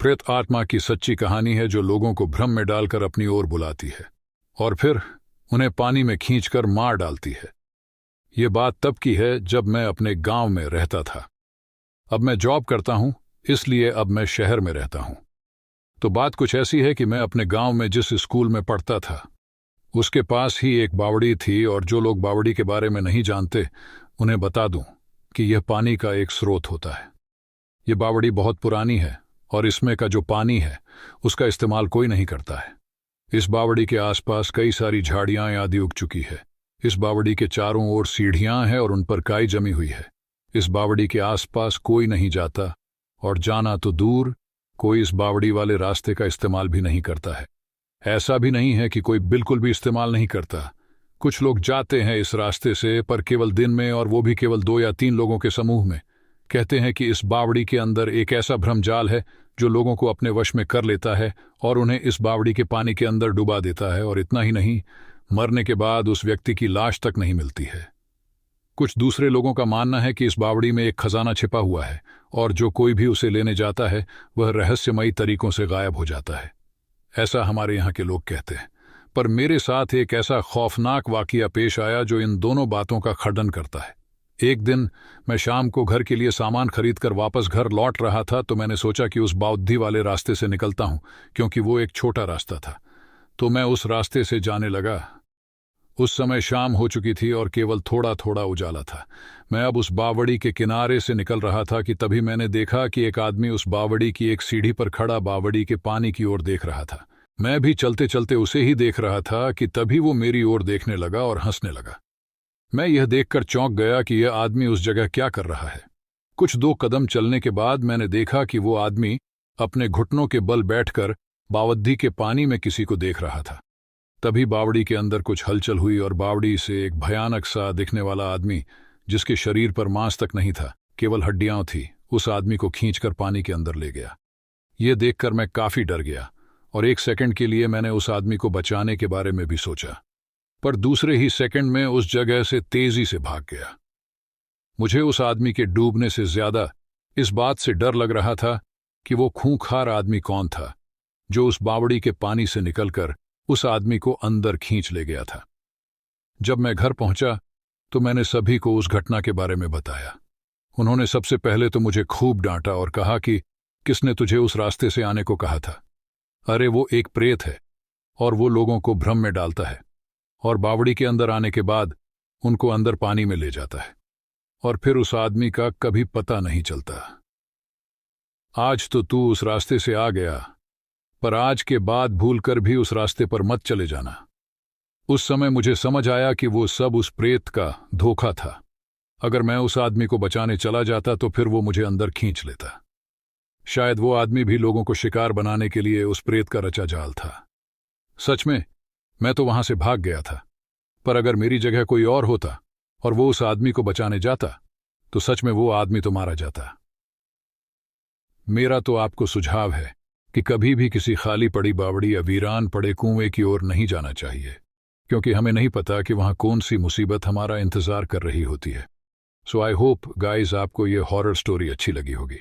प्रेत आत्मा की सच्ची कहानी है जो लोगों को भ्रम में डालकर अपनी ओर बुलाती है और फिर उन्हें पानी में खींचकर मार डालती है। ये बात तब की है जब मैं अपने गांव में रहता था। अब मैं जॉब करता हूं, इसलिए अब मैं शहर में रहता हूं। तो बात कुछ ऐसी है कि मैं अपने गांव में जिस स्कूल में पढ़ता था उसके पास ही एक बावड़ी थी, और जो लोग बावड़ी के बारे में नहीं जानते उन्हें बता दूं कि यह पानी का एक स्रोत होता है। ये बावड़ी बहुत पुरानी है और इसमें का जो पानी है उसका इस्तेमाल कोई नहीं करता है। इस बावड़ी के आसपास कई सारी झाड़ियां आदि उग चुकी है। इस बावड़ी के चारों ओर सीढ़ियां हैं और उन पर काई जमी हुई है। इस बावड़ी के आसपास कोई नहीं जाता, और जाना तो दूर, कोई इस बावड़ी वाले रास्ते का इस्तेमाल भी नहीं करता है। ऐसा भी नहीं है कि कोई बिल्कुल भी इस्तेमाल नहीं करता। कुछ लोग जाते हैं इस रास्ते से, पर केवल दिन में, और वो भी केवल 2 या 3 लोगों के समूह में। कहते हैं कि इस बावड़ी के अंदर एक ऐसा भ्रमजाल है जो लोगों को अपने वश में कर लेता है और उन्हें इस बावड़ी के पानी के अंदर डुबा देता है, और इतना ही नहीं, मरने के बाद उस व्यक्ति की लाश तक नहीं मिलती है। कुछ दूसरे लोगों का मानना है कि इस बावड़ी में एक खजाना छिपा हुआ है और जो कोई भी उसे लेने जाता है वह रहस्यमयी तरीकों से गायब हो जाता है। ऐसा हमारे यहाँ के लोग कहते हैं। पर मेरे साथ एक ऐसा खौफनाक वाकया पेश आया जो इन दोनों बातों का खंडन करता है। एक दिन मैं शाम को घर के लिए सामान खरीदकर वापस घर लौट रहा था, तो मैंने सोचा कि उस बाउद्धी वाले रास्ते से निकलता हूं, क्योंकि वो एक छोटा रास्ता था। तो मैं उस रास्ते से जाने लगा। उस समय शाम हो चुकी थी और केवल थोड़ा थोड़ा उजाला था। मैं अब उस बावड़ी के किनारे से निकल रहा था कि तभी मैंने देखा कि एक आदमी उस बावड़ी की एक सीढ़ी पर खड़ा बावड़ी के पानी की ओर देख रहा था। मैं भी चलते चलते उसे ही देख रहा था कि तभी वो मेरी ओर देखने लगा और हंसने लगा। मैं यह देखकर चौंक गया कि यह आदमी उस जगह क्या कर रहा है। कुछ 2 कदम चलने के बाद मैंने देखा कि वो आदमी अपने घुटनों के बल बैठकर बावड़ी के पानी में किसी को देख रहा था। तभी बावड़ी के अंदर कुछ हलचल हुई और बावड़ी से एक भयानक सा दिखने वाला आदमी, जिसके शरीर पर मांस तक नहीं था, केवल हड्डियां थी, उस आदमी को खींचकर पानी के अंदर ले गया। यह देखकर मैं काफी डर गया और 1 सेकंड के लिए मैंने उस आदमी को बचाने के बारे में भी सोचा, पर दूसरे ही सेकंड में उस जगह से तेजी से भाग गया। मुझे उस आदमी के डूबने से ज्यादा इस बात से डर लग रहा था कि वो खूंखार आदमी कौन था जो उस बावड़ी के पानी से निकलकर उस आदमी को अंदर खींच ले गया था। जब मैं घर पहुंचा तो मैंने सभी को उस घटना के बारे में बताया। उन्होंने सबसे पहले तो मुझे खूब डांटा और कहा कि किसने तुझे उस रास्ते से आने को कहा था? अरे वो एक प्रेत है और वो लोगों को भ्रम में डालता है और बावड़ी के अंदर आने के बाद उनको अंदर पानी में ले जाता है और फिर उस आदमी का कभी पता नहीं चलता। आज तो तू उस रास्ते से आ गया, पर आज के बाद भूलकर भी उस रास्ते पर मत चले जाना। उस समय मुझे समझ आया कि वो सब उस प्रेत का धोखा था। अगर मैं उस आदमी को बचाने चला जाता तो फिर वो मुझे अंदर खींच लेता। शायद वो आदमी भी लोगों को शिकार बनाने के लिए उस प्रेत का रचा जाल था। सच में मैं तो वहां से भाग गया था, पर अगर मेरी जगह कोई और होता और वो उस आदमी को बचाने जाता तो सच में वो आदमी तो मारा जाता। मेरा तो आपको सुझाव है कि कभी भी किसी खाली पड़ी बावड़ी या वीरान पड़े कुएं की ओर नहीं जाना चाहिए, क्योंकि हमें नहीं पता कि वहां कौन सी मुसीबत हमारा इंतजार कर रही होती है। सो आई होप गाइज आपको ये हॉरर स्टोरी अच्छी लगी होगी।